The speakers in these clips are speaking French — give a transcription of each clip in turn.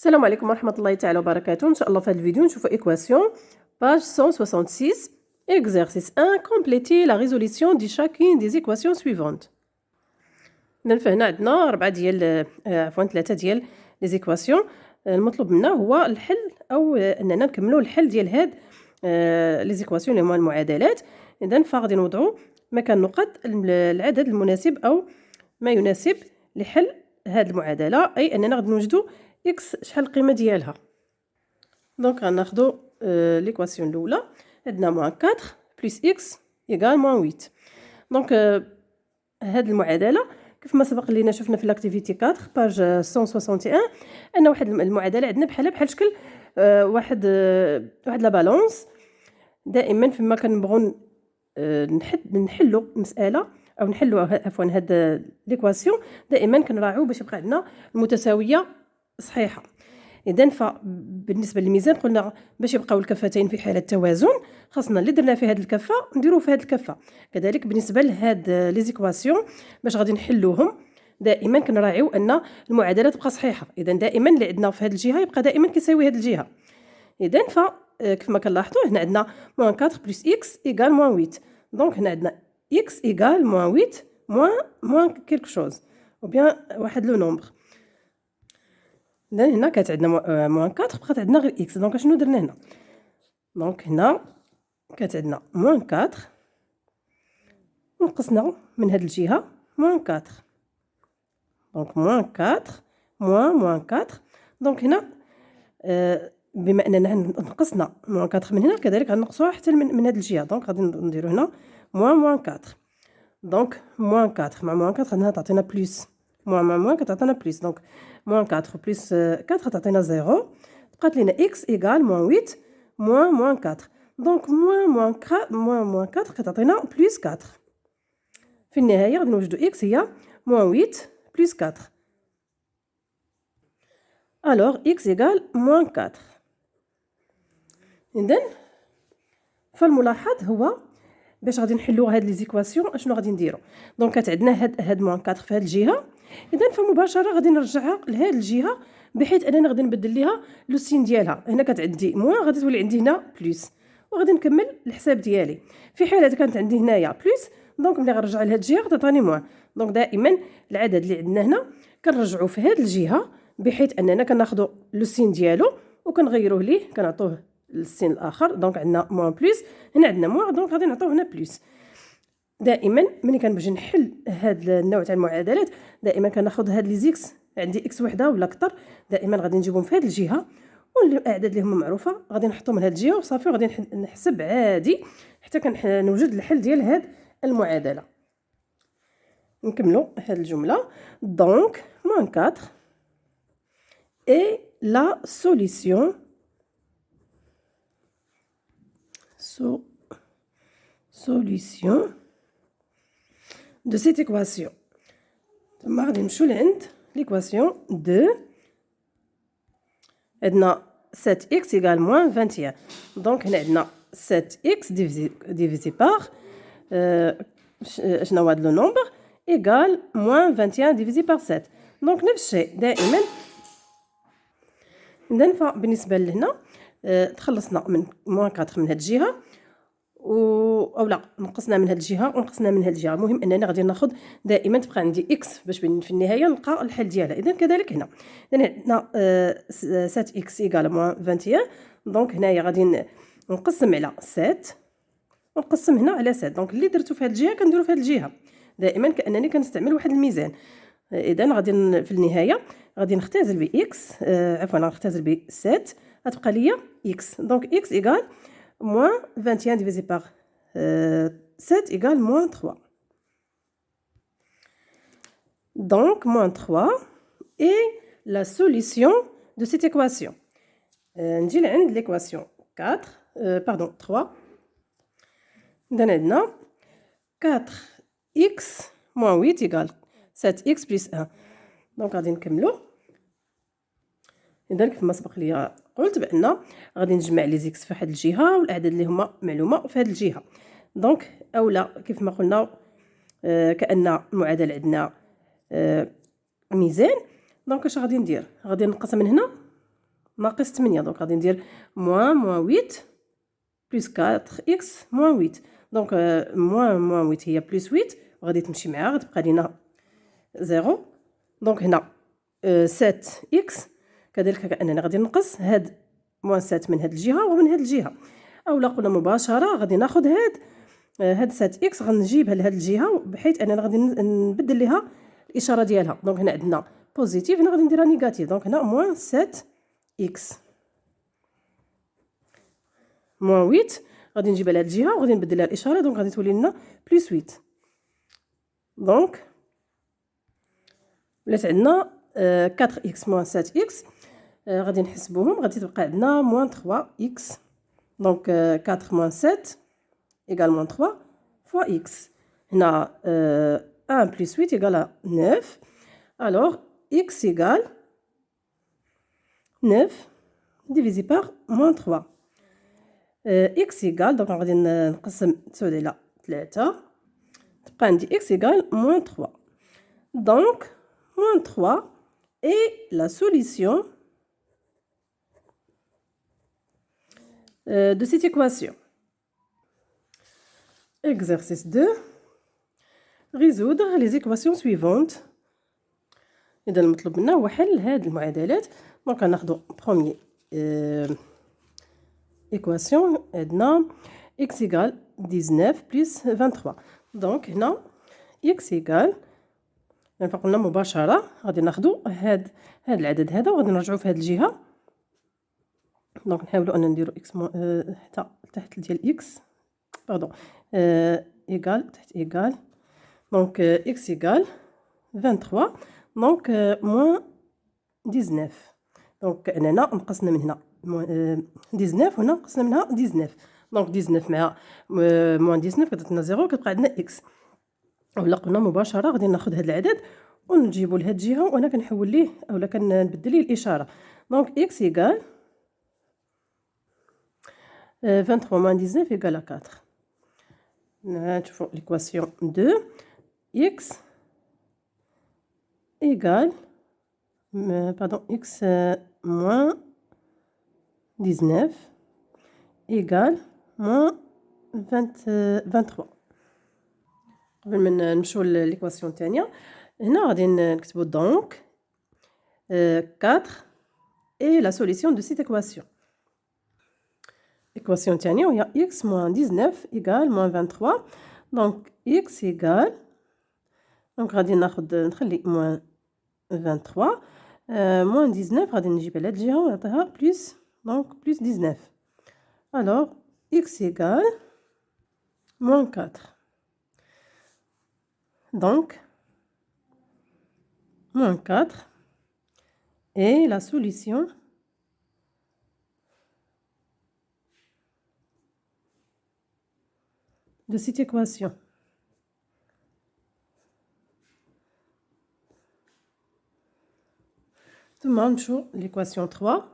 السلام عليكم ورحمة الله تعالى وبركاته. إن شاء الله في هذا الفيديو نشوفوا إيكواسيون page 166 exercice 1 compléter la résolution de chacune des équations suivantes. إذن فهنا عندنا 3 ديال لي زيكواسيون. المطلوب منا هو الحل أو أننا نكملوا الحل ديال هاد لي زيكواسيون اللي هما المعادلات. إذن فغادي نوضعوا مكان نقط العدد المناسب أو ما يناسب لحل هاد المعادلة، أي أننا غادي نوجدوا إكس شحال القيمة ديالها. دونك غناخدو ليكواسيون الأولى، عندنا موان 4 بلس إكس إيكال موان 8. دونك هاد المعادلة كيف ما سبق لينا شفنا في لاكتيفيتي 4 باج 161 أن واحد المعادلة عندنا بحال شكل واحد لا بالونس. دائما فيما كنبغوا نحلوا مسألة أو نحلوا عفوا هاد ليكواسيون، دائما كنراعيو باش يبقى عندنا المتساوية صحيحة. إذن فبالنسبة للميزان قلنا باش يبقاو الكفتين في حالة توازن خاصنا اللي درنا في هاد الكفة نديروه في هاد الكفة. كذلك بالنسبة لهاد لي زيكواسيون باش غادي نحلوهم دائما كنراعيو أن المعادلة تبقى صحيحة. إذن دائما اللي عندنا في هاد الجهة يبقى دائما كيساوي هاد الجهة. إذن كيف ما كنلاحظوا هنا عندنا موان 4 بلس إكس إيكال موان 8. دونك هنا عندنا إكس إيكال موان 8 موان كيلك شوز أو بيان واحد لو نومبر. هنا كانت عندنا موان 4 بقات عندنا غير إكس. دونك شنو درنا هنا؟ دونك هنا كانت عندنا موان 4 ونقصنا من هاد الجهة موان 4. دونك موان 4 موان 4. دونك هنا بما أننا نقصنا موان 4 من هنا كذلك غنقصوها حتى من هاد الجهة. دونك غادي نديرو هنا موان 4. دونك موان 4 مع موان 4 هنا تعطينا بلس موان كتعطينا بلس. دونك موان 4 بلس 4 تعطينا 0. بقات لينا إكس إيكال موان 8 موان 4. دونك موان 4 كتعطينا بلس 4. في النهاية غادي نوجدو إكس هي موان 8 بلس 4. ألوغ إكس إيكال موان 4. إذن فالملاحظ هو باش غادي نحلو هاد لي زيكواسيون اشنو غادي نديرو. دونك كانت عندنا هاد موان 4 في هاد الجهة. إذن فمباشرة غادي نرجعها لهاد الجهة بحيث أننا غادي نبدل ليها لو سين ديالها. هنا كانت عندي موان غادي تولي عندي هنا بلس وغادي نكمل الحساب ديالي. في حالة كانت عندي هنايا بلس دونك ملي غنرجع لهاد الجهة غتعطيني موان. دونك دائما العدد اللي عندنا هنا كنرجعو في هاد الجهة بحيث أننا كناخدو لو سين ديالو وكنغيروه ليه كنعطوه للسين الآخر. دونك عندنا موان بلس، هنا عندنا موان دونك غادي نعطوه هنا بلس. دائما ملي كنبغي نحل هاد النوع تاع المعادلات دائما كناخذ هاد لي زيكس عندي اكس وحده ولا اكثر دائما غادي نجيبهم في هاد الجهه والاعداد اللي هما معروفه غادي نحطهم من هاد الجهه وصافي وغادي نحسب عادي حتى كنوجد الحل ديال هاد المعادله. نكملوا هاد الجمله. دونك موان 4 اي لا سوليسيون de cette équation. ثم غادي نمشيو لعند l'équation 2. عندنا 7x égale moins 21. دونك هنا عندنا 7x divisé par شنو هو هاد لو نومبر égale moins 21 divisé par 7. دونك نفس الشيء دائما. إذن فبالنسبة لهنا تخلصنا من موان 4 من هاد الجهة او لا نقصنا من هاد الجهه ونقصنا من هاد الجهه. المهم اننا غادي ناخذ دائما تبقى عندي اكس باش في النهايه نلقى الحل ديالها. اذا كذلك هنا عندنا 7 اكس ايكال موان 21. دونك هنايا غادي نقسم على 7 ونقسم هنا على 7. دونك اللي درتو في هاد الجهه كنديرو في هاد الجهه دائما كانني كنستعمل واحد الميزان. اذا غادي في النهايه غادي نختزل ب اكس عفوا نختزل ب 7 غتبقى ليا اكس. دونك اكس ايكال moins 21 divisé par 7 égale moins 3. Donc, moins 3 est la solution de cette équation. نجي لعند l'équation 3. عندنا 4x moins 8 égale 7x plus 1. donc غادي نكملو. إذا كيف ما سبق لي قلت بأن غادي نجمع لي زيكس في واحد الجهة والأعداد اللي هما معلومة في هاد الجهة. دونك أولا كيف ما قلنا كأن المعادلة عندنا ميزان. دونك اش غادي ندير؟ غادي نقسم من هنا ناقص 8. دونك غادي ندير موان 8 بلس 4 إكس موان 8. دونك موان 8 هي بلس 8 وغادي تمشي معاها غتبقى لينا 0. دونك هنا 7 إكس كذلك كأننا غادي نقص هاد موان 7 من هاد الجهة ومن هاد الجهة، أولا قلنا مباشرة غادي ناخد هاد 7 إكس غنجيبها لهاد الجهة بحيث أننا غادي نبدل ليها الإشارة ديالها. دونك هنا عندنا بوزيتيف، هنا غادي نديرها نيجاتيف. دونك هنا موان 7 إكس موان 8 غادي نجيبها لهاد الجهة وغادي نبدل لها الإشارة. دونك غادي تولي لنا بلس 8. دونك ولات عندنا 4 إكس موان 7 إكس. غادي نحسبوهم، غادي تبقى عندنا موان 3 إكس. دونك 4 موان 7 إيكال موان 3 فوا إكس. هنا 1 بلس 8 إيكال 9. ألوغ إكس إيكال 9 ديفيزي باغ موان 3. إكس إيكال دونك غادي نقسم 9 على 3 تبقى عندي إكس إيكال موان 3. دونك موان 3 est la solution de cette équation. Exercice 2. Résoudre les équations suivantes. إذا المطلوب منا هو حل هاد المعادلات. دونك غناخدو بروميي équation عندنا x égale 19 plus 23. دونك هنا x égale قلنا مباشرة غادي ناخدو هاد العدد هذا وغادي نرجعو في هاد الجهة. دونك نحاولو أن نديرو x حتى تحت ديال x باردون إيكال تحت إيكال. دونك x égale 23. دونك موان 19. دونك كأننا نقصنا من هنا 19 وهنا نقصنا منها 19. دونك 19 مع موان 19 كتعطينا 0 كتبقى عندنا x. ولا قلنا مباشرة غادي ناخد هاد العدد ونجيبو لهاد الجهة وأنا كنحول ليه أولا كنبدل ليه الإشارة. دونك x إيكال 23 moins 19 égale à 4. نشوفو l'équation 2. x égale x moins 19 égale moins 23. قبل ما نمشيو للإيكواسيون الثانية هنا غادي نكتبو دونك 4 et la solution de cette équation. Équation الثانية وهي x moins 19 égale moins 23. دونك x égale دونك غادي نخلي moins 23 moins 19 غادي نجيبها لهاد الجهة ونعطيها بلس دونك بلس 19. alors x égale moins 4. Donc, moins 4 est la solution de cette équation. Demande sur l'équation 3.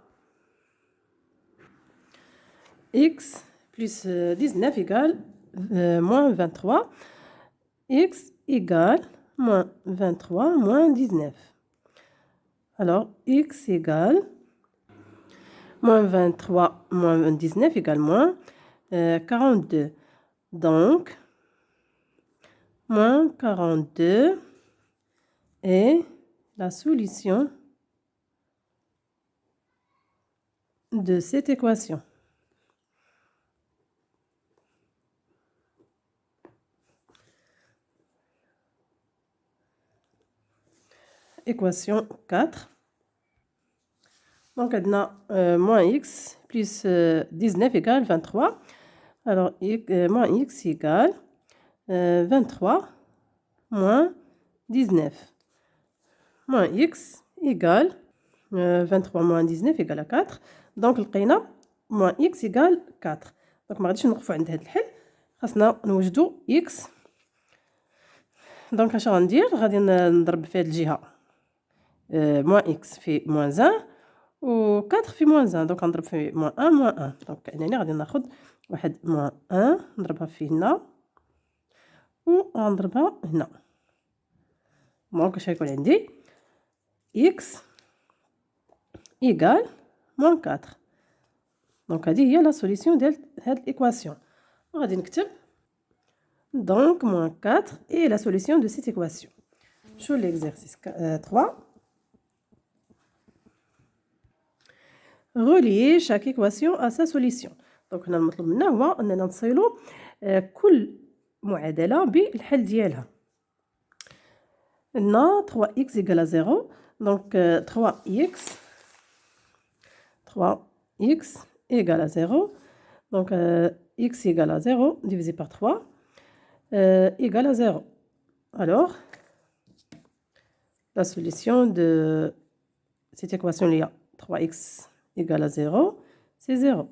X plus 19 égale moins 23. X égale moins 23 moins 19. Alors, x égale moins 23 moins 19 égale moins 42. Donc, moins 42 est la solution de cette équation. Équation 4. Donc, on a moins x plus 19 égale 23. Alors, moins x égale 23 moins 19. Moins x égale 23 moins 19 égale à 4. Donc, لقينا moins x égale 4. Donc, ما غاديش نوقفوا عند هذا الحل، خاصنا نوجدوا x. دونك اش غندير؟ غادي نضرب في هذه الجهه moins x في moins 1 و 4 في moins 1. دونك غنضرب في moins 1 moins 1. دونك كأنني غادي ناخذ واحد moins 1 نضربها في هنا و غنضربها هنا. دونك اش غيكون عندي x égale moins 4. Donc, هذه هي la solution de cette équation. غادي نكتب donc moins 4 et la solution de cette équation. Sur l'exercice 3. Relier chaque équation à sa solution. Donc, هنا المطلوب منا هو أننا نصلوا كل معادلة بالحل ديالها. عندنا 3x égale à 0. Donc, 3x égale à 0. Donc, x égale à 0 divisé par 3 égale à 0. Alors, la solution de cette équation, il y a 3x égale à 0, c'est 0.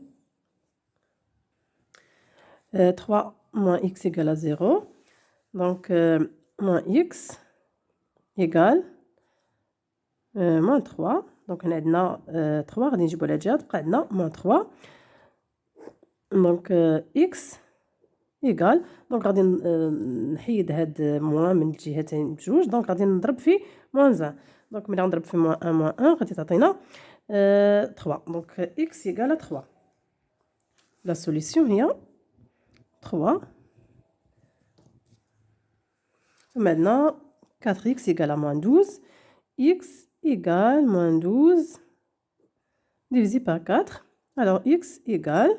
3 moins x égale à 0. Donc, moins x égale moins 3. Donc, on a 3, غادي نجيبو على جهة تبقى عندنا moins 3. Donc, x égale. Donc, غادي نحيد هاد موان من الجهتين بجوج. Donc, غادي نضرب في moins 1. Donc, ملي غنضرب في moins 1 غادي تعطينا 3. Donc, x égale à 3. La solution هي 3. Maintenant, 4x égale à moins 12. X égale moins 12 divisé par 4. Alors, x égale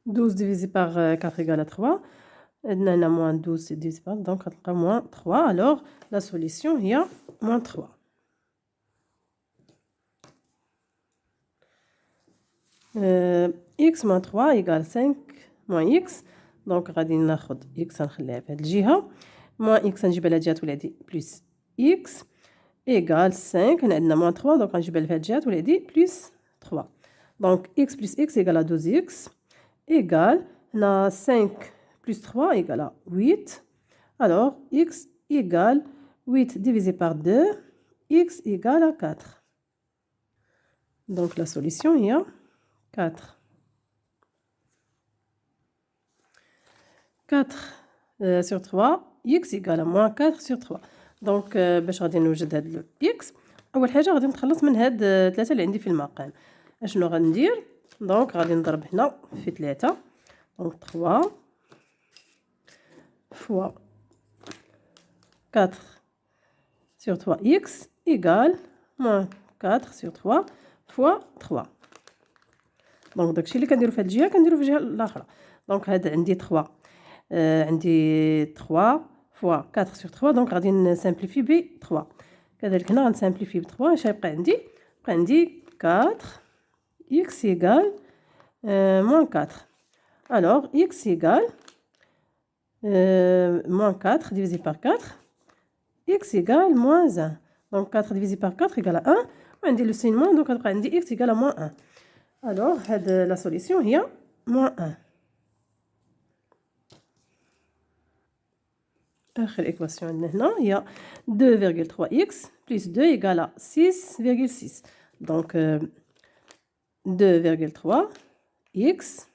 12 divisé par 4 égale à 3. On a moins 12 divisé par 4, donc on a moins 3. Alors, la solution, il y a moins 3. X moins 3 égale 5 moins x. Donc, غادي ناخد x نخليها في هاد الجهة. moins x نجيبها لهاد الجهة ولادي plus x égale 5. هنا عندنا moins 3 donc غنجيبها لهاد الجهة ولادي plus 3. Donc, x plus x égale à 12x égale, on a 5 plus 3 égale à 8. Alors, x égale 8 divisé par 2, x égale à 4. Donc, la solution, il y a 4. 4 sur 3, x égale à moins 4 sur 3. Donc, باش غادي نوجد هاد x. أول حاجة غادي نتخلص من هاد 3 اللي عندي في المقام. أشنو غندير؟ Donc, غادي نضرب هنا في 3. Donc, 3 fois 4 sur 3x égale moins 4 sur 3 fois 3. Donc, داكشي اللي كنديرو في هاد الجهة كنديرو في الجهة الأخرى. Donc, هاد عندي 3 عندي 3 fois 4 sur 3. Donc, غادي نسامبليفي ب 3. كذلك هنا غنسامبليفي ب 3. اش غيبقى عندي؟ بقى عندي 4 x égale moins 4. Alors, x égale moins 4 divisé par 4. X égale moins 1. Donc, 4 divisé par 4 égale à 1. On dit le signe moins, donc on dit x égale à moins 1. Alors, la solution est moins 1. Autre équation maintenant, il y a 2,3x plus 2 égale à 6,6. Donc, 2,3 x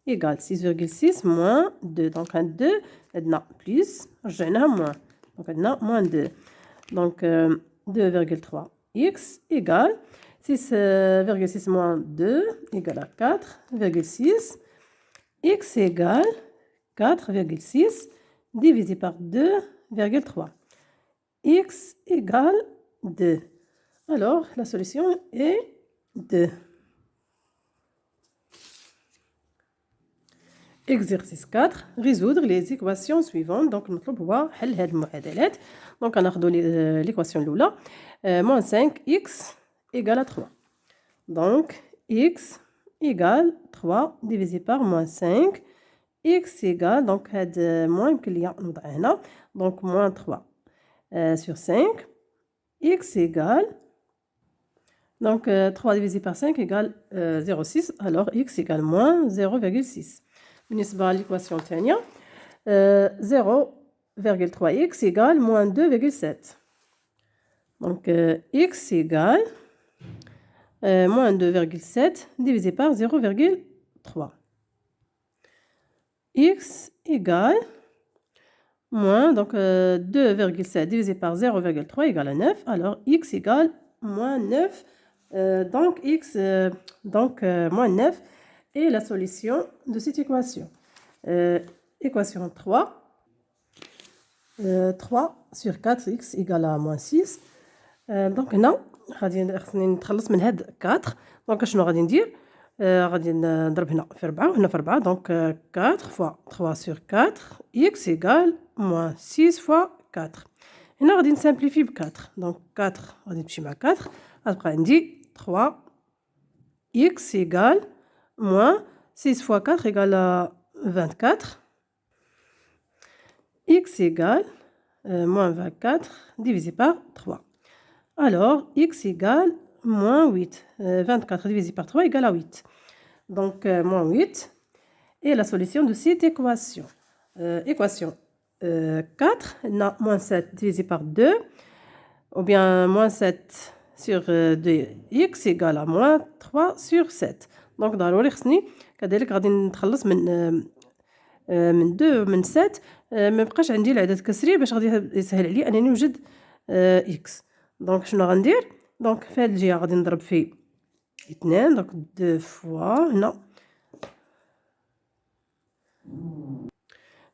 égale 6,6 moins 2. Donc, 2, on a plus, on a moins. Donc, on a moins 2. Donc, 2,3 x égale 6,6 moins 2 égale à 4,6. X égale 4,6 divisé par 2,3. X égale 2. Alors, la solution est 2. Exercice 4. Résoudre les équations suivantes. Donc, نطلب هو حل هاد المعادلات. Donc, غناخدو l'équation الأولى. Moins 5x égale à 3. Donc, x égale 3 divisé par moins 5. X égale, donc, هاد moins يمكن ليا نوضع هنا. Donc, moins 3 sur 5. X égale, donc, 3 divisé par 5 égale 0,6. Alors, x égale moins 0,6. بالنسبة للإيكواسيون الثانية 0,3x égale moins 2,7. Donc, x égale moins 2,7 divisé par 0,3. X égale moins, donc 2,7 divisé par 0,3 égale à 9. Alors, x égale moins 9 Donc, x, moins 9 est la solution de cette équation. Équation 3. 3 sur 4x égale à moins 6. Donc, هنا غادي خصني نتخلص من هاد 4. دونك شنو غادي ندير؟ غادي نضرب هنا في 4 وهنا في 4. دونك 4 fois 3 sur 4 x égale moins 6 fois 4. هنا غادي نسامبليفي ب 4. دونك 4 غادي تمشي مع 4. غتبقى عندي 3 x égale moins 6 fois 4 égale à 24. X égale moins 24 divisé par 3. Alors, x égale moins 8. 24 divisé par 3 égale à 8. Donc, moins 8 est la solution de cette équation. Équation 4, moins 7 divisé par 2, ou bien moins 7 sur 2x égale à moins 3 sur 7. Donc, ضروري خصني كذلك غادي نتخلص من 2 ومن 7. ما بقاش عندي العدد كسري باش غادي يسهل عليا انني نوجد اكس. دونك شنو غندير؟ دونك في هاد الجهه غادي نضرب في 2. دونك 2 فوا هنا.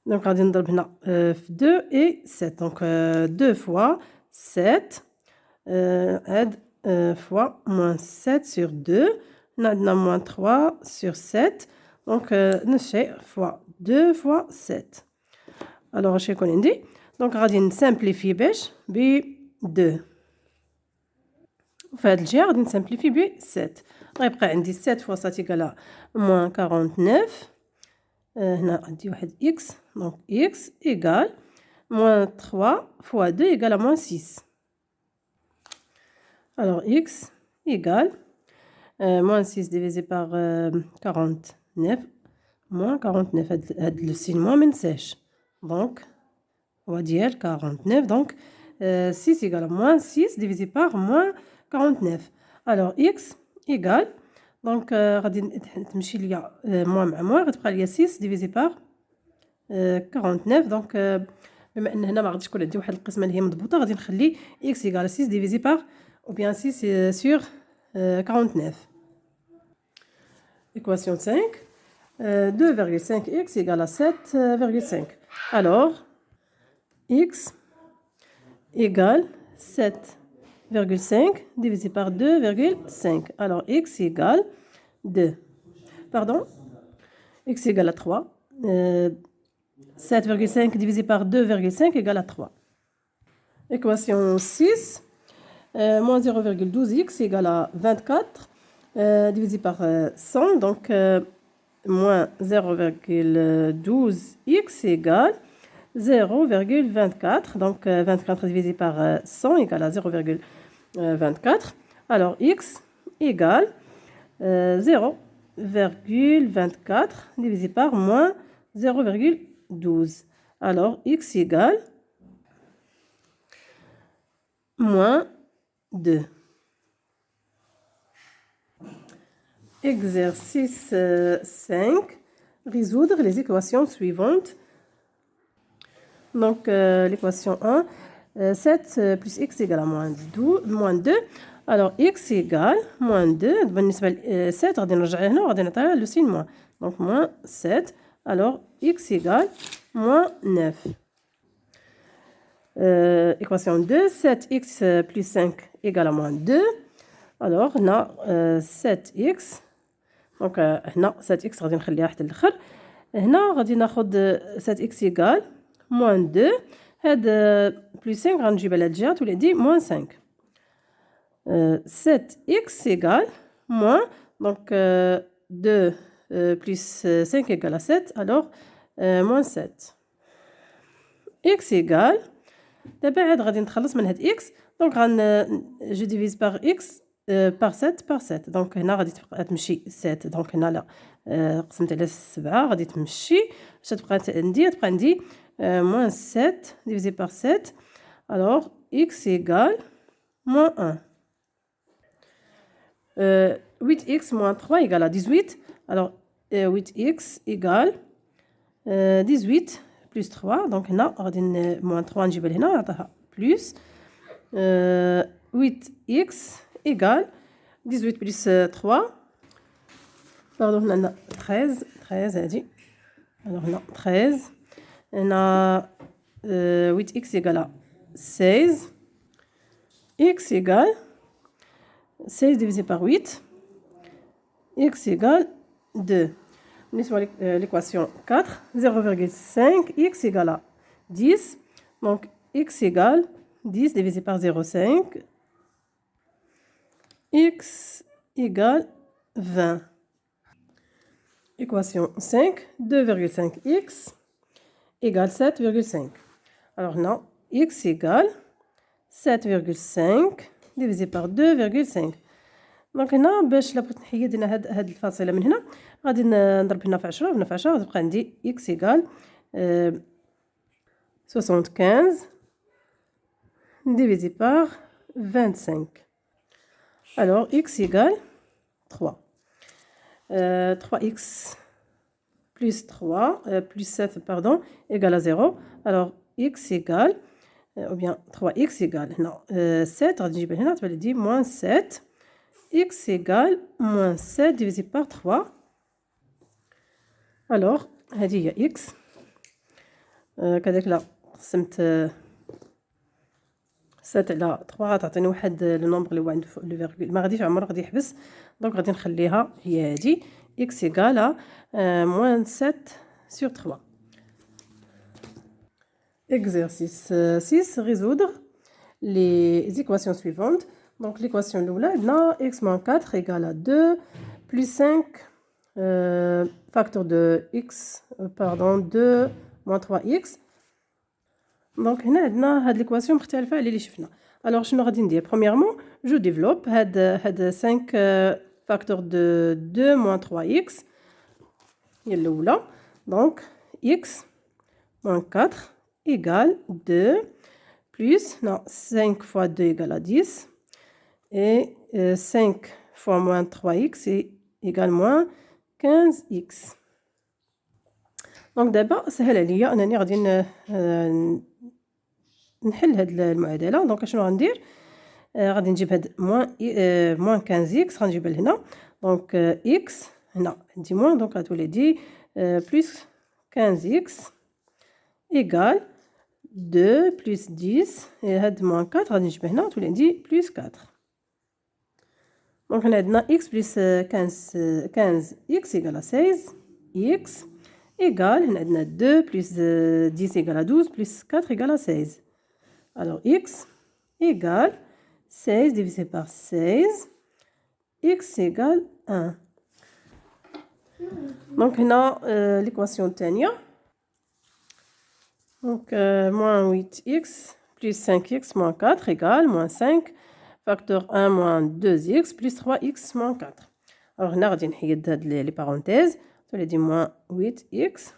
دونك غادي نضرب هنا في 2 et 7. دونك 2 فوا 7 هاد فوا moins 7 sur 2. هنا عندنا moins 3 sur 7. دونك نفس الشيء فوا 2 فوا 7. Alors, je vais vous dire. Donc, on va simplifier ب 2. Enfin, on va simplifier ب 7. On va 7 fois 7 égale à moins 49. On a dit x. Donc, x égale moins 3 fois 2 égale à moins 6. Alors, x égale moins 6 divisé par 49. Moins 49. Le signe moins من sèche. Donc, on va dire 49. Donc, 6 égale à moins 6 divisé par moins 49. Alors, x égale. Donc, غادي تمشي ليا moins مع moins غتبقى ليا 6 divisé par 49. Donc, بما ان هنا ما غاديش تكون عندي واحد القسمه اللي هي مضبوطه غادي نخلي x égale 6 divisé par ou bien 6 sur 49. Équation 5. 2,5x égale à 7,5. Alors, x égale 7,5 divisé par 2,5. Alors, x égale 2. Pardon, x égale à 3. 7,5 divisé par 2,5 égale à 3. Équation 6. Moins 0,12x égale à 24 divisé par 100. Donc, moins 0,12x égale 0,24. Donc, 24 divisé par 100 égale à 0,24. Alors, x égale 0,24 divisé par moins 0,12. Alors, x égale moins 2. Exercice 5. Résoudre les équations suivantes. Donc, l'équation 1. 7 plus x égale à moins 2. Alors, x égale moins 2. بالنسبة ل 7 غادي نرجع هنا وغادي نعطيها le signe moins. Donc, moins 7. Alors, x égale moins 9. Équation 2. 7x plus 5 égale à moins 2. Alors, on a 7x. Donc, هنا 7x غادي نخليها حتى الاخر. هنا غادي ناخذ 7x égale moins 2. هاد plus 5 غنجيبها لهاد الجهه تولي عندي moins 5. 7x égale moins. Donc, 2 plus 5 égale à 7. Alors, moins 7. x égale. دابا عاد غادي نتخلص من هاد x. Donc, je divise par x. par 7 par 7. Donc, هنا غادي تبقى تمشي 7. Donc, هنا لا قسمت على 7 غادي تمشي باش تبقى عندي moins 7 divisé par 7. Alors, x égale moins 1. 8x moins 3 égale à 18. Alors, 8x égale 18 plus 3. Donc, هنا غادي moins 3 نجيبها لهنا نعطيها plus 8x égale 18 plus 3. Pardon, on a 13. 13, elle dit. Alors, on a 13. On a 8x égale à 16. X égale 16 divisé par 8. X égale 2. On est sur l'équation 4. 0,5. X égale à 10. Donc, x égale 10 divisé par 0,5. X égale 20. Équation 5. 2,5x égale 7,5. Alors, non. X égale 7,5 divisé par 2,5. دونك هنا باش لا بغيت نحيد هنا هاد الفاصله من هنا غادي نضرب هنا في 10 وهنا في 10 غتبقى عندي x égale 75 divisé par 25. Alors x égale 3. 3x plus 3 plus 7 pardon égale à 0. Alors x égale ou bien 3x égale non 7 غادي نجيب هنا تبان لي moins 7. X égale moins 7 divisé par 3. Alors, هذه هي X. كذلك لا قسمت 7 على 3 غتعطيني واحد لو نومبر اللي هو عنده لو فيرغول ما غاديش عمره غادي يحبس. دونك غادي نخليها هي هذه X égale à moins 7 sur 3. Exercice 6. Résoudre les équations suivantes. Donc l'équation l'oula, x moins 4 égale à 2 plus 5 facteur de x, pardon, 2 moins 3x. Donc هنا هاد l'équation مختلفة على اللي شفنا. Alors شنو غادي ندير؟ Premièrement, je développe هاد 5 facteur de 2 moins 3x هي الأولى. Donc x moins 4 égale 2 plus, non, 5 fois 2 égale à 10. Et 5 fois moins 3x est égal moins 15x. Donc d'abord سهل عليا انني غادي نحل هاد المعادله. دونك شنو غندير؟ غادي نجيب هاد moins 15x غنجيبها لهنا. دونك x هنا عندي moins دونك غتولي دي plus 15x égal 2 plus 10 et هاد moins 4 غادي نجيبها هنا تولي عندي plus 4. Donc, on a x plus 15x égale à 16. X égale, on a 2 plus 10 égale à 12 plus 4 égale à 16. Alors, x égale 16 divisé par 16. X égale 1. Donc, on a l'équation tania. Donc, moins 8x plus 5x moins 4 égale moins 5. Facteur 1 moins 2x plus 3x moins 4. Alors, on a les parenthèses. On a dit moins 8x.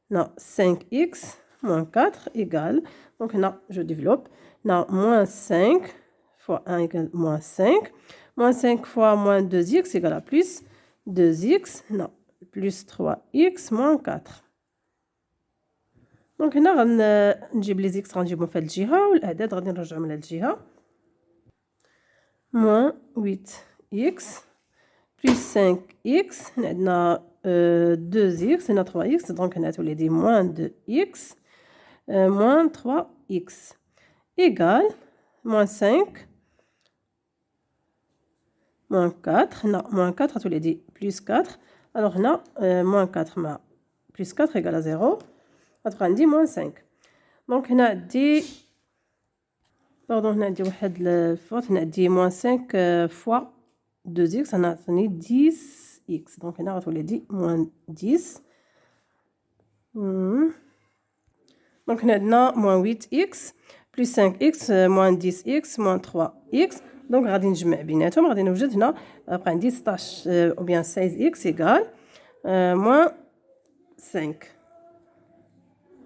Non, 5x moins 4 égale. Donc, là, je développe. Non, moins 5 fois 1 égale moins 5. Moins 5 fois moins 2x égale à plus 2x. Non, plus 3x moins 4. Donc, هنا غنجيب لي x غنجيبهم في هاد الجهة والأعداد غادي نرجعهم لهاد الجهة. moins 8x plus 5x on a 2x on a 3x donc on a tous les dit moins 2x moins 3x égale moins 5 moins 4 non moins 4 tous les dit plus 4 alors on a moins 4 plus 4 égale à 0 on dit moins 5 donc on a dit pardon هنا عندي واحد الفوت هنا عندي moins 5 fois 2x انا عطاني 10x دونك هنا غتولي دي moins 10 دونك هنا عندنا moins 8x plus 5x moins 10x moins 3x دونك غادي نجمع بيناتهم غادي نوجد هنا بقى عندي 16 ou bien 16x égale moins 5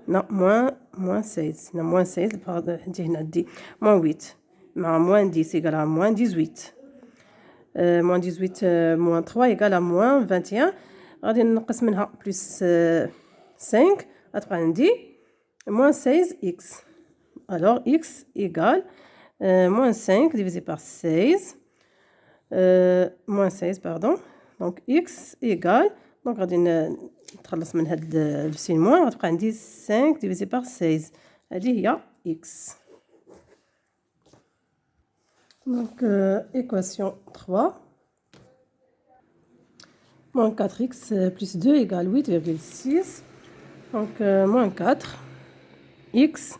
non moins 16 non moins 16 pardon هنا دي moins 8 مع moins 10 égale à moins 18 moins 18 moins 3 égale à moins 21 غادي نقص منها plus 5 غتبقى عندي moins 16x alors x égale moins 5 divisé par 16 moins 16 pardon. Donc x égale, donc غادي نتخلص من هاد السين موان غتبقى عندي 5 divisé par 16. هذه هي x. Donc équation 3. Moins 4x plus 2 égale 8,6. Donc moins 4 x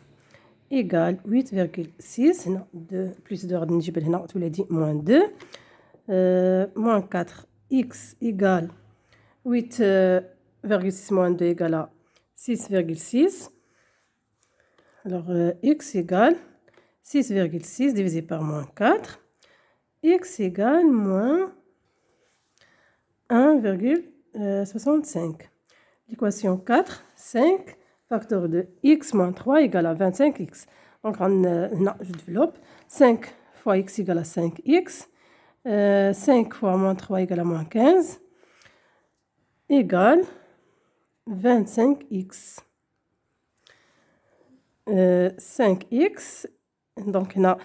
égale 8,6. هنا 2 plus 2 غادي نجيب لهنا تولي moins 2. Moins 4 x égale 8,6 moins 2 égale à 6,6. Alors x égale 6,6 divisé par moins 4. X égale moins 1,65. L'équation 4, 5, facteur de x moins 3 égale à 25x. Donc, je développe. 5 fois x égale à 5x. 5 fois moins 3 égale à moins 15. Égale 25x. 5x. Donc, on a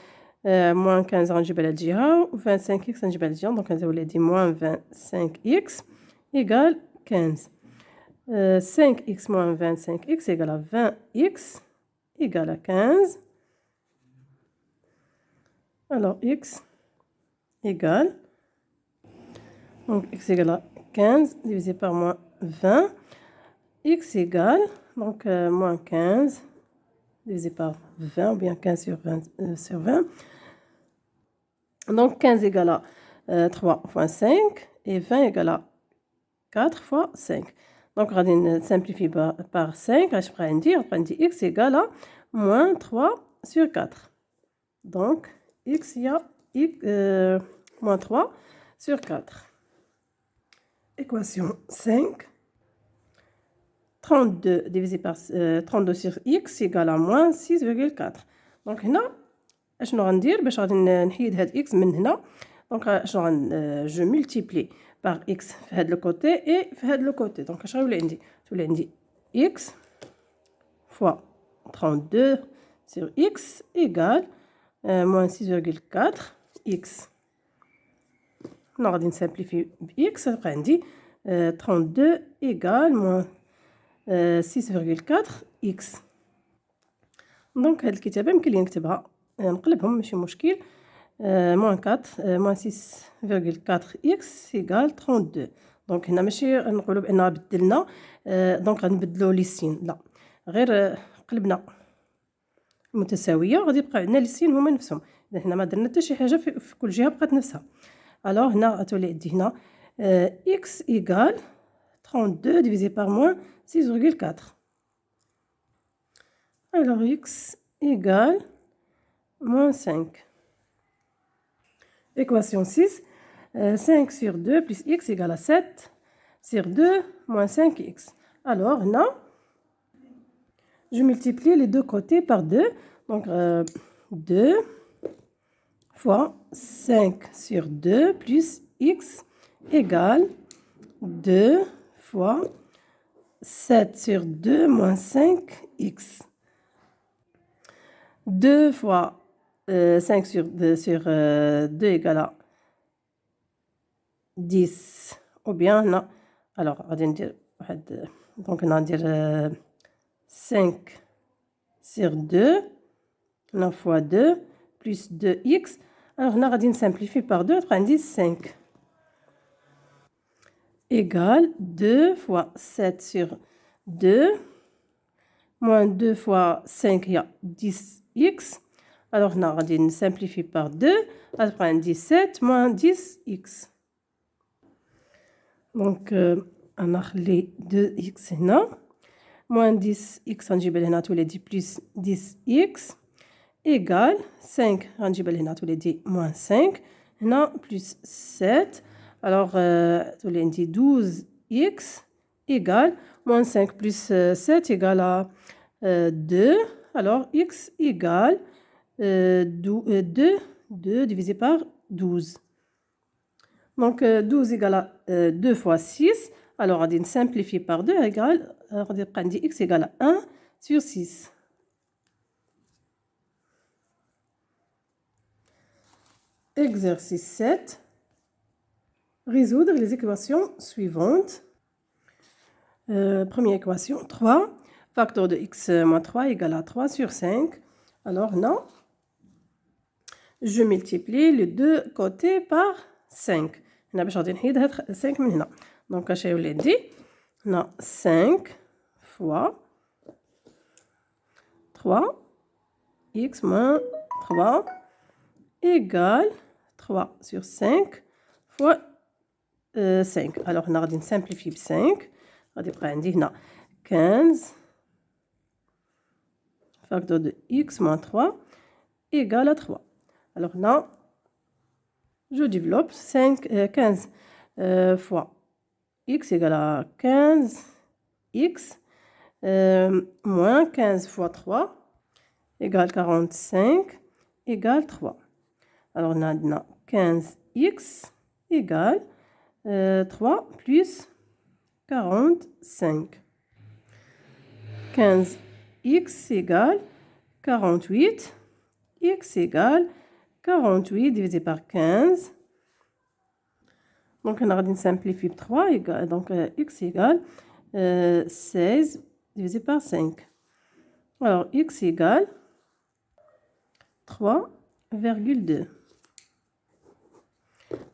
moins 15 غنجيب على الجهة و 25x غنجيب على الجهة. Donc, غنزول لي moins 25x égale 15. 5x moins 25x égale à 20x égale à 15. Alors, x égale, donc x égale à 15 divisé par moins 20. X égale, donc moins 15 divisé par 20, ou bien 15 sur 20. Sur 20. Donc 15 égale à 3 fois 5 et 20 égale à 4 fois 5. Donc, on va simplifier par 5. Je prends x égale à moins 3 sur 4. Donc, x, il y a moins 3 sur 4. Équation 5. 32 divisé par 32 sur x égale à moins 6,4. Donc, هنا شنو غندير باش غادي نحيد هاد x من هنا. Donc, je multiplie par x في هاد le côté et في هاد le côté. Donc, اش غيولي عندي؟ تولي عندي x fois 32 sur x égale moins 6,4 x. هنا غادي نسامبليفي ب x غتبقى عندي 32 égale moins 6,4 x. دونك هاد الكتابة يمكن لي نكتبها نقلبهم ماشي مشكل. moins 4 moins 6,4 x égale 32. دونك هنا ماشي نقولوا بأننا بدلنا دونك غنبدلو لي سين، لا غير قلبنا متساوية غادي يبقى عندنا لي سين هما نفسهم. إذا هنا ما درنا حتى شي حاجة في كل جهة بقات نفسها. الوغ هنا غتولي عندي هنا x égale 32 divisé par moins 6,4. Alors x égale moins 5. Équation 6. 5 sur 2 plus x égale à 7 sur 2 moins 5x. Alors, là, je multiplie les deux côtés par 2. Donc, 2 fois 5 sur 2 plus x égale 2 fois 7 sur 2 moins 5x. 2 fois 5 sur 2 égale à 10. Ou bien, non. Alors, on va dire, donc, on va dire 5 sur 2, 9 fois 2, plus 2x. Alors, on va simplifier par 2, on va dire 5. Égale 2 fois 7 sur 2, moins 2 fois 5, il y a 10x. Alors, on va simplifier par 2, on prend 17 moins 10x. Donc, on a les 2x هنا. Moins 10x, on a tous les 10 plus 10x. Égale 5, on a tous les 10 moins 5. Hنا plus 7. Alors, tous les 10 12x égale moins 5 plus 7 égale à 2. Alors, x égale 2 divisé par 12. Donc, 12 égale à 2 fois 6. Alors, on va simplifier par 2 égale, on va prendre x égale à 1 sur 6. Exercice 7. résoudre les équations suivantes. Première équation, 3. Facteur de x moins 3 égale à 3 sur 5. Alors, non. Je multiplie les deux côtés par 5. هنا باش غادي نحيد هاد 5 من هنا. Donc, اش ولادي؟ هنا 5 fois 3 x moins 3 égale 3 sur 5 fois 5. Alors, on va simplifier 5. On va prendre 15 facteur de x moins 3 égale à 3. Alors, là, je développe 15 fois x égale à 15 x moins 15 fois 3 égale 45 égale 3. Alors, on a 15x égale 3 plus 45. 15x égale 48. X égale 48 divisé par 15. Donc, on a simplifié 3. Égale, donc, x égale 16 divisé par 5. Alors, x égale 3,2.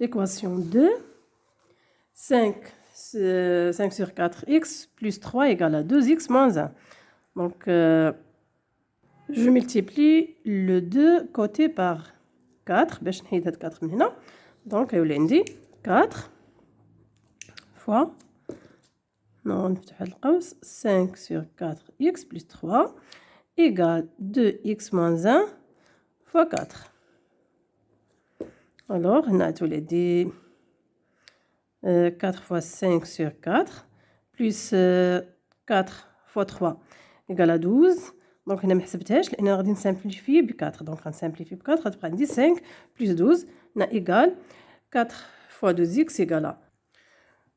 L'équation 2. 5 sur 4x plus 3 égale à 2x moins 1. Donc, je multiplie le 2 côté par 4. باش نحيد هاد 4 من هنا. Donc, يولي عندي 4 fois نفتح هاد القوس 5 sur 4x plus 3 égale 2x moins 1 fois 4. Alors, هنا تولي 4 fois 5 sur 4 plus 4 fois 3 égale à 12. Donc, on a حسبتهاش لأن غادي نسامبليفي ب 4. Donc, on simplifie ب 4 غتبقى عندي 5 plus 12 égale 4 fois 2x égale à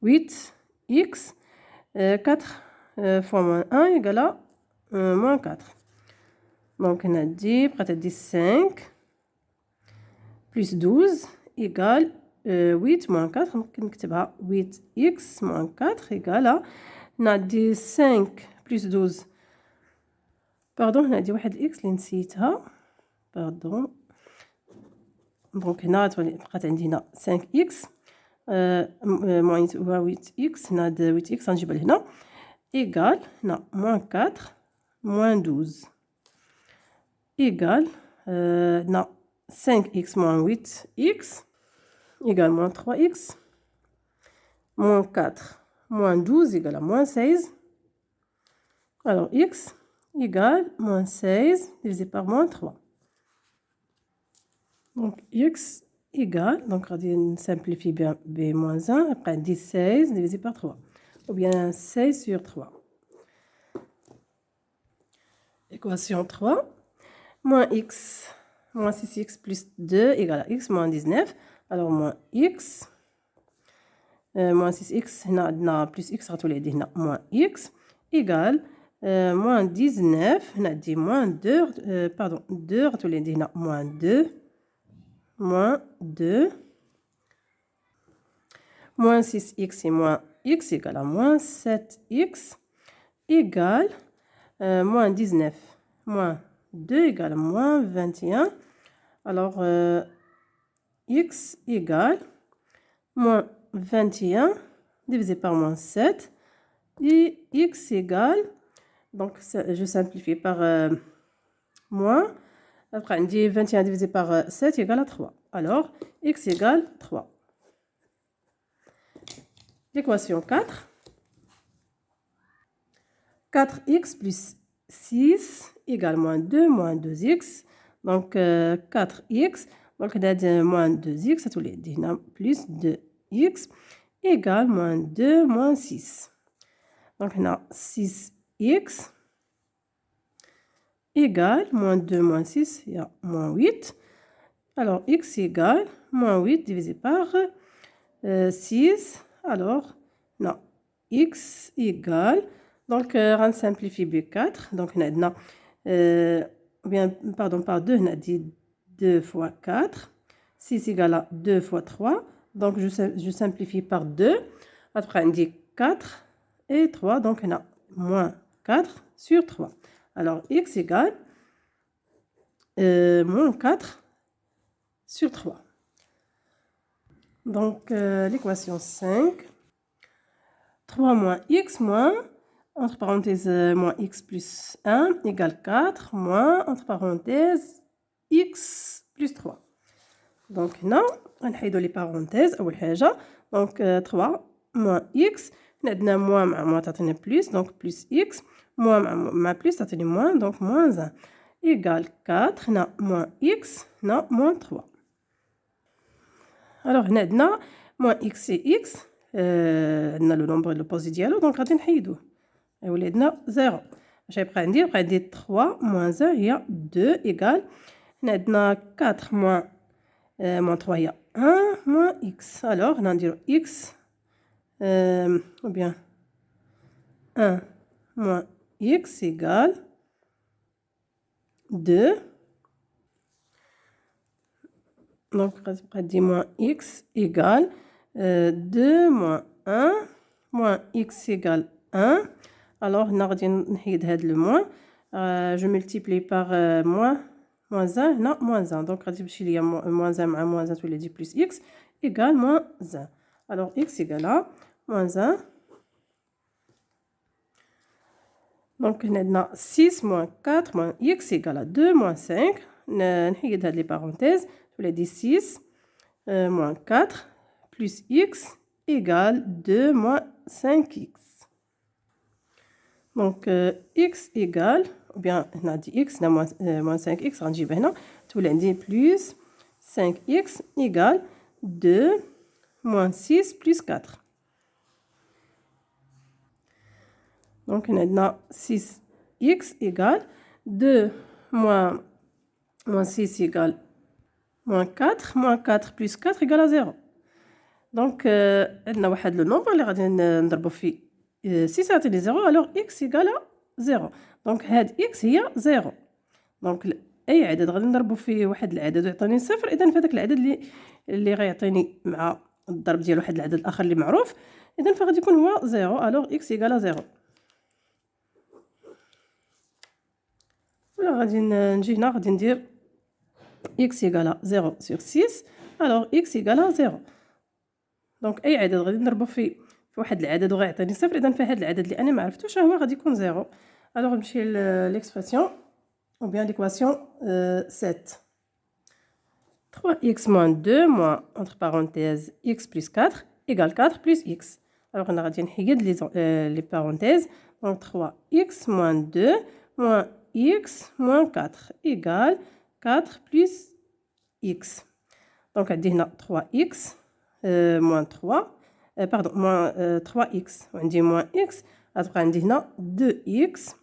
8x. 4 fois moins 1 égale à moins 4. Donc, on a dit, بقات عندي 5 plus 12 égale 8 moins 4. ممكن نكتبها 8x moins 4 égale à on a dit 5 plus 12. Pardon, on a dit واحد x اللي نسيتها. Pardon. Donc, هنا بقات عندنا 5x moins 8x. هنا 8x غنجيبها لهنا égale هنا moins 4 moins 12 égale هنا 5x moins 8x égale moins 3x moins 4 moins 12 égale à moins 16. Alors, x égale moins 16 divisé par moins 3. Donc, x égale, donc on simplifie bien b moins 1, après 16 divisé par 3. Ou bien 16 sur 3. Équation 3. Moins x, moins 6x plus 2 égale à x moins 19. Alors, moins x, moins 6x, plus x, moins x, égale moins 19, on a dit moins 2, pardon, 2, moins 2, moins 2, moins 6x et moins x égale à moins 7x, égale moins 19, moins 2 égale à moins 21. Alors, x égale moins 21 divisé par moins 7 et x égale, donc je simplifie par moins, après on dit 21 divisé par 7 égale à 3. Alors x égale 3. L'équation 4. 4x plus 6 égale moins 2x. Donc 4x, donc on a moins 2x, ça tous les dit plus 2x égale moins 2 moins 6. Donc on a 6x égale moins 2 moins 6, il y a moins 8. Alors x égale moins 8 divisé par 6. Alors, non, x égale, donc on simplifie b4. Donc on a bien, pardon, par 2, on a dit 2 fois 4. 6 égale à 2 fois 3. Donc, je simplifie par 2. Après, on dit 4 et 3. Donc, on a moins 4 sur 3. Alors, x égale moins 4 sur 3. Donc, l'équation 5. 3 moins x moins, entre parenthèses, moins x plus 1 égale 4 moins, entre parenthèses, x plus 3. Donc, là, on a les parenthèses. Donc, 3 moins x. On a moins moins plus. Donc, plus x. Moins plus, ça moins. Donc, moins 1. Égale 4. On a moins x. On a moins 3. Alors, on a moins x et x. On a le nombre de l'opposé dialogue. Donc, on a dit et on a 0. J'ai pris 3 moins 1, il y a 2 égale. On a 4 moins moins 3, il y a 1 moins x. Alors, on a dit x, ou bien 1 moins x égale 2. Donc, on a dit moins x égale 2 moins 1 moins x égale 1. Alors, on a dit le moins. Je multiplie par moins 1, non, moins 1. Donc, il y a moins 1, moins 1, tous les 10 plus x, égale moins 1. Alors, x égale à moins 1. Donc, on a 6 moins 4 moins x égale à 2 moins 5. On a les parenthèses, tous les 10, 6 moins 4 plus x égale 2 moins 5x. Donc, x égale, ou bien on a dit x, on a moins 5x, on dit ben tout lundi plus 5x égale 2 moins 6 plus 4. Donc, on a 6x égale 2 moins 6 égale moins 4 plus 4 égale à 0. Donc, on a le nombre اللي غادي نضربو فيه 6 يعطيني 0. alors x égale à 0. donc هاد x هي 0. donc اي عدد غادي نضربو فيه واحد العدد ويعطيني 0. اذا فهداك العدد اللي غيعطيني مع الضرب ديال واحد العدد الاخر اللي معروف، اذا فغادي يكون هو 0. alors x égale à 0. ولا غادي نجي هنا غادي ندير x égale à 0 sur 6. alors x égale à 0. دونك اي عدد غادي نضربو فيه في واحد العدد وغيعطيني 0، اذا فهاد العدد اللي انا ما عرفتوش هو غادي يكون 0. الوغ نمشي ليكسبرسيون ou bien l'équation 7. 3x moins 2 moins, entre parenthèses, x plus 4 égale 4 plus x. Alors, on a les parenthèses. Donc, 3x moins 2 moins x moins 4 égale 4 plus x. Donc, on a 3x moins 3. Pardon, moins 3x. On dit moins x. Après, on a 2x.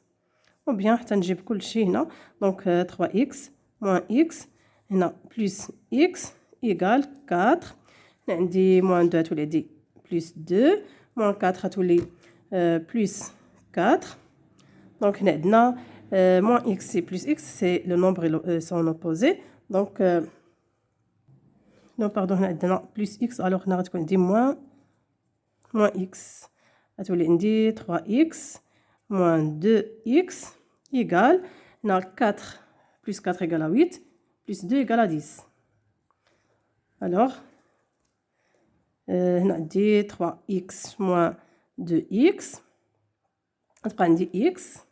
Ou bien, on a كل شيء هنا. Donc, 3x moins x. هنا plus x égale 4. On dit moins 2 à tous les 10 plus 2. Moins 4 à tous les plus 4. Donc, on a moins x et plus x, c'est le nombre et son opposé. Donc, non, pardon, on a plus x. Alors, on dit moins x. À tous les 10, 3x moins 2x égale, on a 4 plus 4 égale à 8, plus 2 égale à 10. Alors, on a dit 3x moins 2x, après on dit x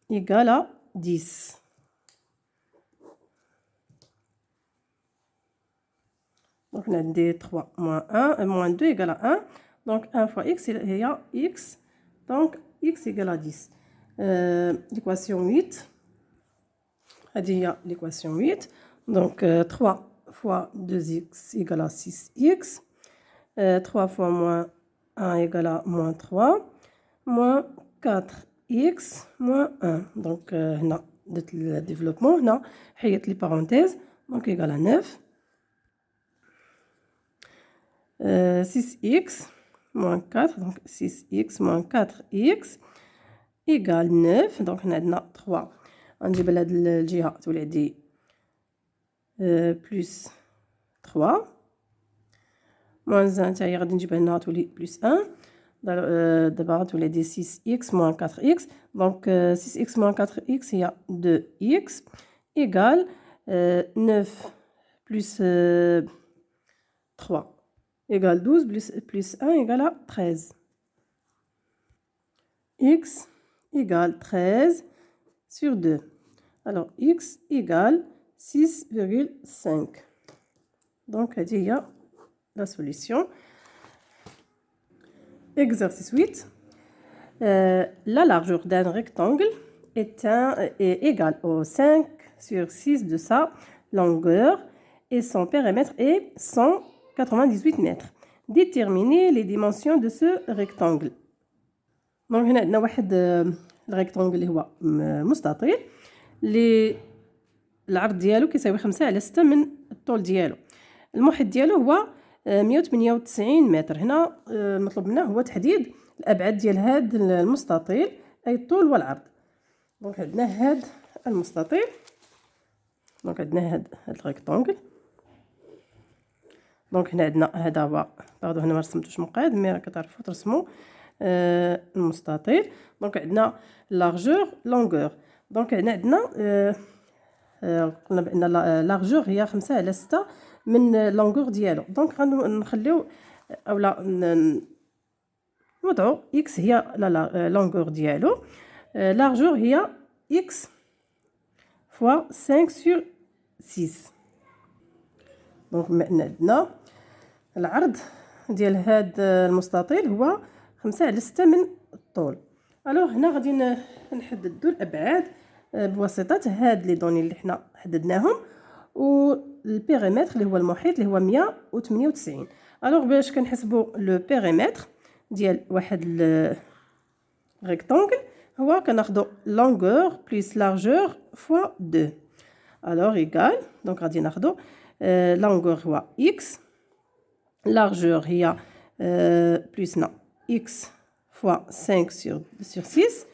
égale à 10. Donc, on a dit 3 moins 1, moins 2 égale à 1. Donc, 1 fois x, il y a x. Donc, x égale à 10. L'équation 8. Il y a l'équation 8. Donc, 3 fois 2x égale à 6x. 3 fois moins 1 égale à moins 3. Moins 4x moins 1. Donc, on a le développement. On a les parenthèses. Donc, égale à 9. 6x moins 4. Donc, 6x moins 4x égale 9. Donc, on a 3. نجيب لهاد الجهة تولي دي plus 3 moins 1 تاعي غادي نجيبها هنا تولي بلس 1. دابا غتولي دي 6x moins 4x. دونك 6x moins 4x هي 2x égal 9 plus 3 égale 12 plus 1 égale à 13. X égale 13 sur 2. Alors, x égale 6,5. Donc, il y a la solution. Exercice 8. La largeur d'un rectangle est égale au 5 sur 6 de sa longueur et son périmètre est 198 mètres. Déterminez les dimensions de ce rectangle. Donc, هنا عندنا واحد الريكتانجل اللي هو مستطيل اللي العرض ديالو كيساوي 5 على 6 من الطول ديالو. المحيط ديالو هو 198 متر. هنا المطلوب منا هو تحديد الابعاد ديال هذا المستطيل اي الطول والعرض. دونك عندنا هذا المستطيل. دونك عندنا هذا الريكتانجل. دونك هنا عندنا هذا هو باردو هنا ما رسمتوش مقاد مي راه كتعرفوا ترسموا المستطيل. دونك عندنا لارجور لونغور. دونك هنا عندنا قلنا بان لارجور هي 5 على 6 من لونغور ديالو. دونك غنخليو اولا نوضعوا اكس هي لا لونغور ديالو. لارجور هي اكس فوا 5 sur 6. دونك عندنا العرض ديال هذا المستطيل هو 5 على 6 من الطول. الوغ هنا غادي نحددوا الابعاد بواسطه هاد لي دوني اللي حنا حددناهم والبيريمتر اللي هو المحيط اللي هو 198. الوغ باش كنحسبوا لو بيريمتر ديال واحد الريكتانجل هو كناخذوا لونغور بلس لارجور فوا 2. الوغ ايغال دونك غادي ناخذوا لونغور هو x largeur هي plus non x fois 5 sur 6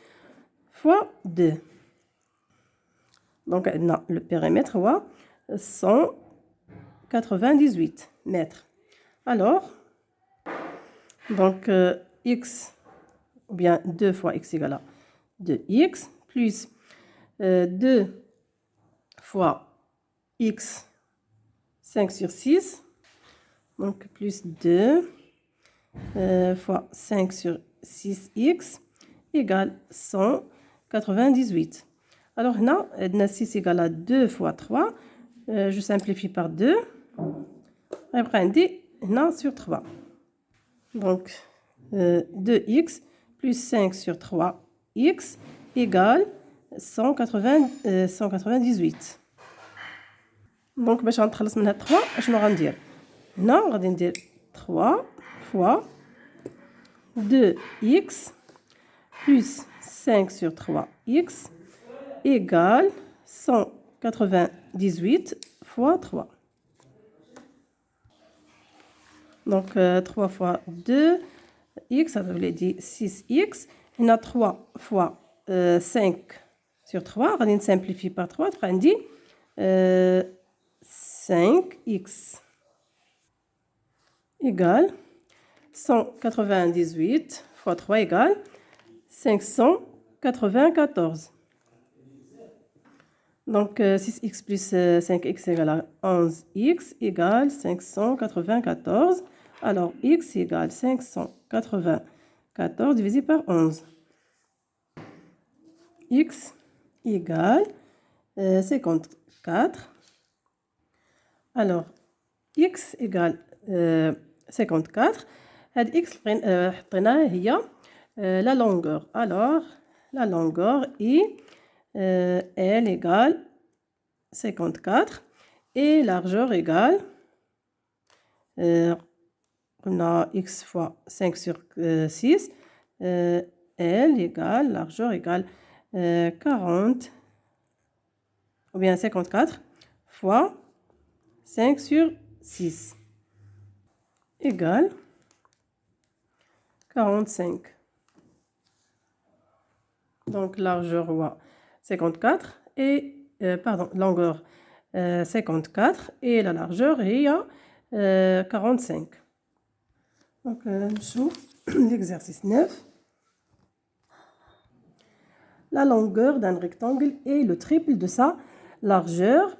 fois 2. Donc le périmètre هو 198 mètres. Alors donc x ou bien 2 fois x égale à 2x plus 2 fois x 5 sur 6. Donc plus 2 fois 5 sur 6x égale 198. Alors là, 6 égale à 2 fois 3. Je simplifie par 2. Après, on dit sur 3. Donc 2x plus 5 sur 3x égale 198. Donc باش غنتخلص من هاد 3 اشنو غندير؟ هنا غادي ندير 3 fois 2x plus 5 sur 3x égale 198 fois 3. Donc 3 fois 2x, ça veut dire 6x. On a 3 fois 5 sur 3. On simplifie par 3. On dit 5x égale 198 fois 3 égale 594. Donc 6x plus 5x égale à 11x égale 594. Alors x égale 594 divisé par 11. X égale 54. Alors x égale 54. هاد x حطيناها هي la longueur. Alors la longueur est L égale 54 et largeur égale on a x fois 5 sur 6 L égale largeur égale 40 ou bien 54 fois 5 sur 6 égale 45. Donc largeur 54 et pardon, longueur 54 et la largeur est 45. Donc, l'exercice 9. La longueur d'un rectangle est le triple de sa largeur.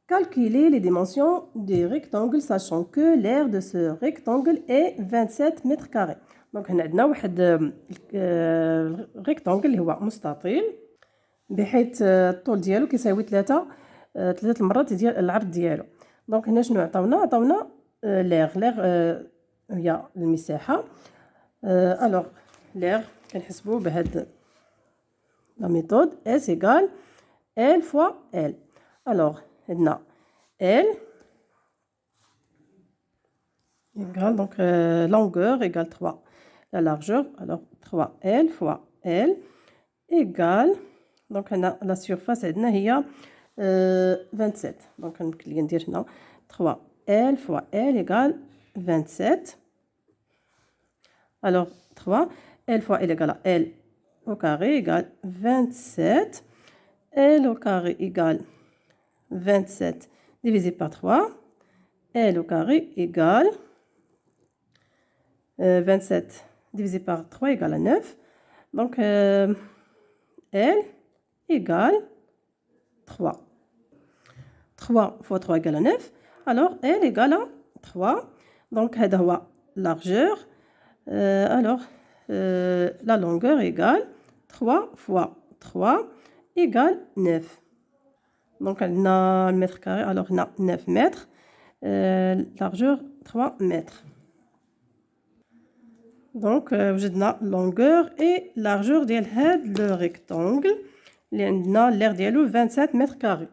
Calculez les dimensions des rectangles, sachant que l'aire de ce rectangle est 27 mètres carrés. Donc, on a un rectangle اللي هو مستطيل بحيث الطول ديالو كيساوي 3 المرات ديال العرض ديالو. دونك هنا شنو عطاونا ليغ هي المساحه. الوغ ليغ كنحسبوه بهاد لا ميثود S égale L fois L. الوغ عندنا L égale donc longueur égale 3 la largeur, alors 3L fois L égale donc la surface عندنا هي 27. donc يمكن لي ندير هنا 3L fois L égale 27. alors 3L fois L égale L au carré égale 27. L au carré égale 27 divisé par 3. L au carré égale 27 divisé par 3 égale à 9. Donc, L égale 3. 3 fois 3 égale à 9. Alors, L égale à 3. Donc, هذا هو largeur. Alors, la longueur égale 3 fois 3 égale 9. Donc, on a le mètre carré. Alors, on a 9 mètres. Largeur 3 mètres. Donc, وجدنا longueur et largeur ديال هاد le rectangle اللي عندنا l'aire ديالو 27 mètres carrés.